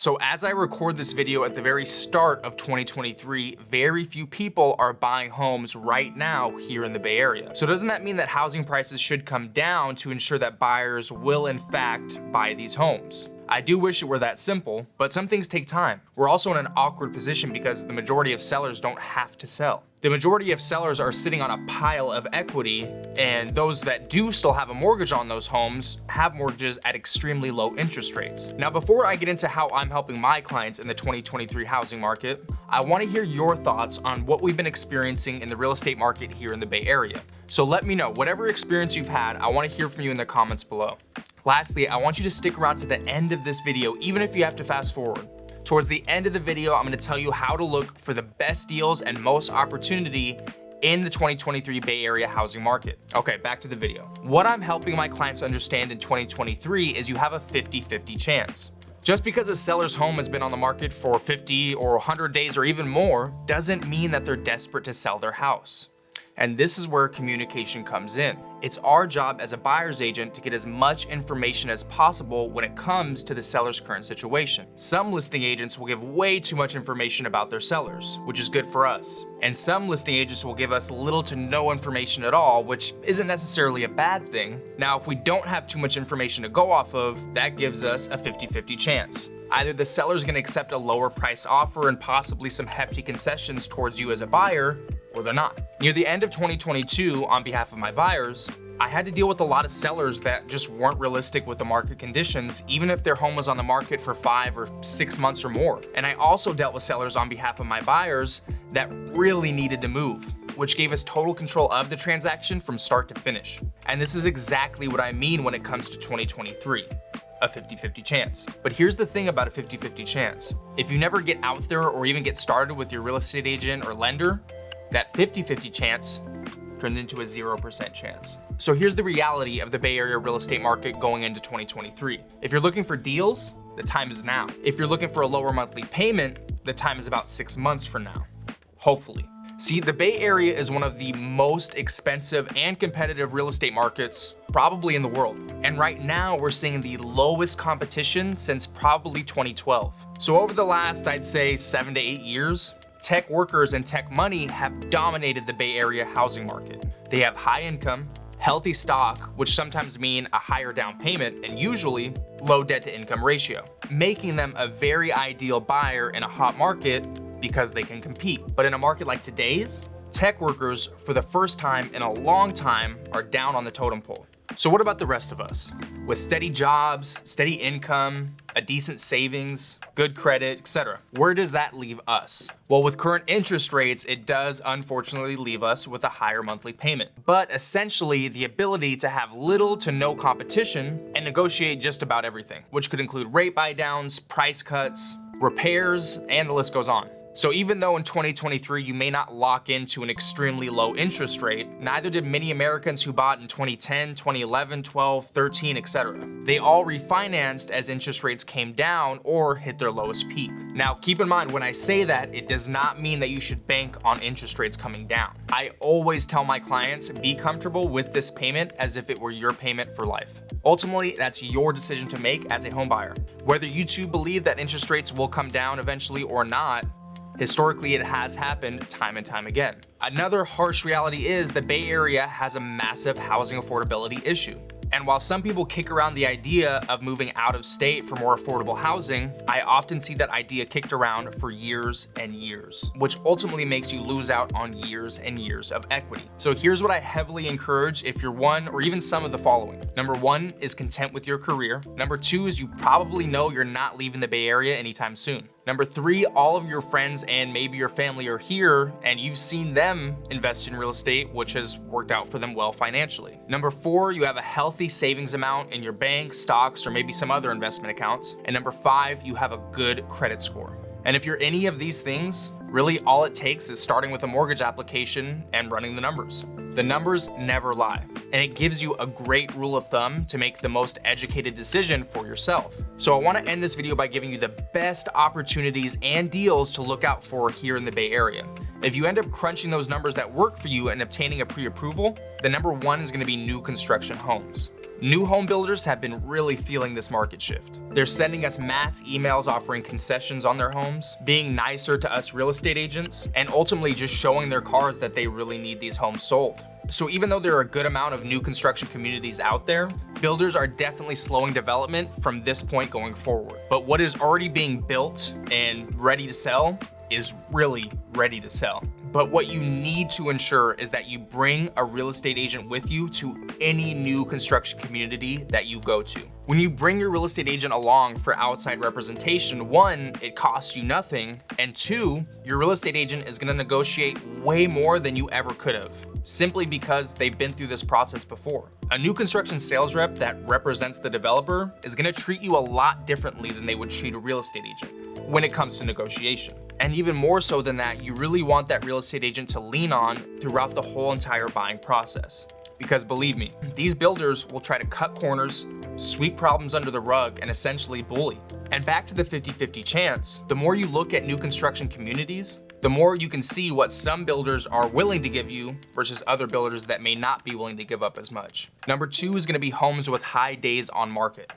So as I record this video at the very start of 2023, very few people are buying homes right now here in the Bay Area. So doesn't that mean that housing prices should come down to ensure that buyers will in fact buy these homes? I do wish it were that simple, but some things take time. We're also in an awkward position because the majority of sellers don't have to sell. The majority of sellers are sitting on a pile of equity, and those that do still have a mortgage on those homes have mortgages at extremely low interest rates. Now, before I get into how I'm helping my clients in the 2023 housing market, I want to hear your thoughts on what we've been experiencing in the real estate market here in the Bay Area. So let me know, whatever experience you've had, I want to hear from you in the comments below. Lastly, I want you to stick around to the end of this video, even if you have to fast forward. Towards the end of the video, I'm going to tell you how to look for the best deals and most opportunity in the 2023 Bay Area housing market. Okay, back to the video. What I'm helping my clients understand in 2023 is you have a 50-50 chance. Just because a seller's home has been on the market for 50 or 100 days or even more doesn't mean that they're desperate to sell their house. And this is where communication comes in. It's our job as a buyer's agent to get as much information as possible when it comes to the seller's current situation. Some listing agents will give way too much information about their sellers, which is good for us. And some listing agents will give us little to no information at all, which isn't necessarily a bad thing. Now, if we don't have too much information to go off of, that gives us a 50-50 chance. Either the seller's gonna accept a lower price offer and possibly some hefty concessions towards you as a buyer, or they're not. Near the end of 2022, on behalf of my buyers, I had to deal with a lot of sellers that just weren't realistic with the market conditions, even if their home was on the market for 5 or 6 months or more. And I also dealt with sellers on behalf of my buyers that really needed to move, which gave us total control of the transaction from start to finish. And this is exactly what I mean when it comes to 2023. A 50-50 chance. But here's the thing about a 50-50 chance. If you never get out there or even get started with your real estate agent or lender, that 50-50 chance turns into a 0% chance. So here's the reality of the Bay Area real estate market going into 2023. If you're looking for deals, the time is now. If you're looking for a lower monthly payment, the time is about 6 months from now. Hopefully. See, the Bay Area is one of the most expensive and competitive real estate markets probably in the world. And right now we're seeing the lowest competition since probably 2012. So over the last, I'd say 7 to 8 years, tech workers and tech money have dominated the Bay Area housing market. They have high income, healthy stock, which sometimes mean a higher down payment and usually low debt to income ratio, making them a very ideal buyer in a hot market because they can compete. But in a market like today's, tech workers, for the first time in a long time, are down on the totem pole. So what about the rest of us? With steady jobs, steady income, a decent savings, good credit, etc. Where does that leave us? Well, with current interest rates, it does unfortunately leave us with a higher monthly payment. But essentially, the ability to have little to no competition and negotiate just about everything, which could include rate buy downs, price cuts, repairs, and the list goes on. So even though in 2023 you may not lock into an extremely low interest rate, neither did many Americans who bought in 2010, 2011, 12, 13, etc. They all refinanced as interest rates came down or hit their lowest peak. Now keep in mind, when I say that, it does not mean that you should bank on interest rates coming down. I always tell my clients, be comfortable with this payment as if it were your payment for life. Ultimately, that's your decision to make as a home buyer. Whether you two believe that interest rates will come down eventually or not, historically, it has happened time and time again. Another harsh reality is the Bay Area has a massive housing affordability issue. And while some people kick around the idea of moving out of state for more affordable housing, I often see that idea kicked around for years and years, which ultimately makes you lose out on years and years of equity. So here's what I heavily encourage if you're one or even some of the following. Number 1 is content with your career. Number 2 is you probably know you're not leaving the Bay Area anytime soon. Number 3, all of your friends and maybe your family are here and you've seen them invest in real estate, which has worked out for them well financially. Number 4, you have a healthy savings amount in your bank, stocks, or maybe some other investment accounts. And number 5, you have a good credit score. And if you're any of these things, really all it takes is starting with a mortgage application and running the numbers. The numbers never lie, and it gives you a great rule of thumb to make the most educated decision for yourself. So I want to end this video by giving you the best opportunities and deals to look out for here in the Bay Area. If you end up crunching those numbers that work for you and obtaining a pre-approval, the number 1 is going to be new construction homes. New home builders have been really feeling this market shift. They're sending us mass emails offering concessions on their homes, being nicer to us real estate agents, and ultimately just showing their cards that they really need these homes sold. So even though there are a good amount of new construction communities out there, builders are definitely slowing development from this point going forward. But what is already being built and ready to sell is really ready to sell. But what you need to ensure is that you bring a real estate agent with you to any new construction community that you go to. When you bring your real estate agent along for outside representation, one, it costs you nothing, and two, your real estate agent is gonna negotiate way more than you ever could have, simply because they've been through this process before. A new construction sales rep that represents the developer is gonna treat you a lot differently than they would treat a real estate agent when it comes to negotiation. And even more so than that, you really want that real estate agent to lean on throughout the whole entire buying process. Because believe me, these builders will try to cut corners, sweep problems under the rug, and essentially bully. And back to the 50-50 chance, the more you look at new construction communities, the more you can see what some builders are willing to give you versus other builders that may not be willing to give up as much. Number two is gonna be homes with high days on market.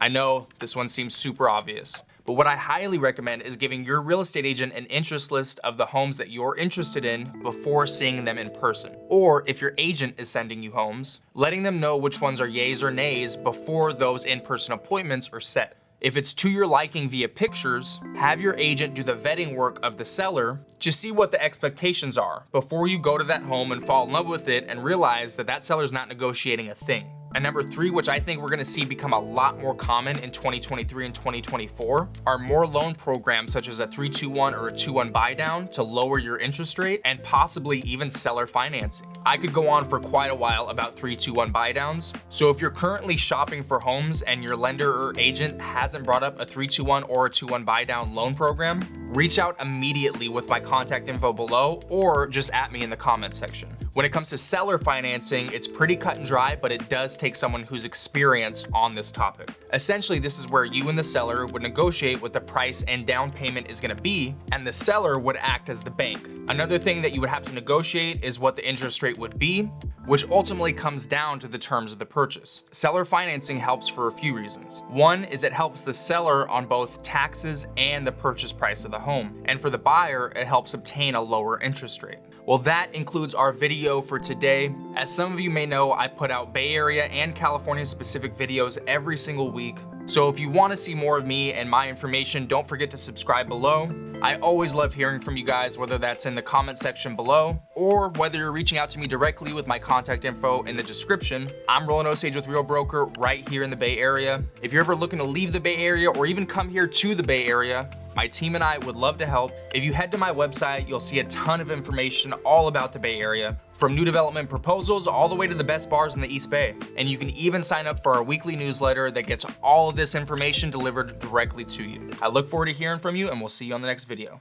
I know this one seems super obvious, but what I highly recommend is giving your real estate agent an interest list of the homes that you're interested in before seeing them in person. Or if your agent is sending you homes, letting them know which ones are yays or nays before those in-person appointments are set. If it's to your liking via pictures, have your agent do the vetting work of the seller to see what the expectations are before you go to that home and fall in love with it and realize that that seller's not negotiating a thing. And number three, which I think we're gonna see become a lot more common in 2023 and 2024, are more loan programs such as a 3-2-1 or a 2-1 buy down to lower your interest rate and possibly even seller financing. I could go on for quite a while about 3-2-1 buy downs. So if you're currently shopping for homes and your lender or agent hasn't brought up a 3-2-1 or a 2-1 buy down loan program, reach out immediately with my contact info below or just at me in the comments section. When it comes to seller financing, it's pretty cut and dry, but it does take someone who's experienced on this topic. Essentially, this is where you and the seller would negotiate what the price and down payment is gonna be, and the seller would act as the bank. Another thing that you would have to negotiate is what the interest rate would be, which ultimately comes down to the terms of the purchase. Seller financing helps for a few reasons. One is it helps the seller on both taxes and the purchase price of the home. And for the buyer, it helps obtain a lower interest rate. Well, that includes our video for today. As some of you may know, I put out Bay Area and California specific videos every single week. So if you want to see more of me and my information, don't forget to subscribe below. I always love hearing from you guys, whether that's in the comment section below or whether you're reaching out to me directly with my contact info in the description. I'm Roland Osage with Real Broker right here in the Bay Area. If you're ever looking to leave the Bay Area or even come here to the Bay Area, my team and I would love to help. If you head to my website, you'll see a ton of information all about the Bay Area, from new development proposals all the way to the best bars in the East Bay. And you can even sign up for our weekly newsletter that gets all of this information delivered directly to you. I look forward to hearing from you, and we'll see you on the next video.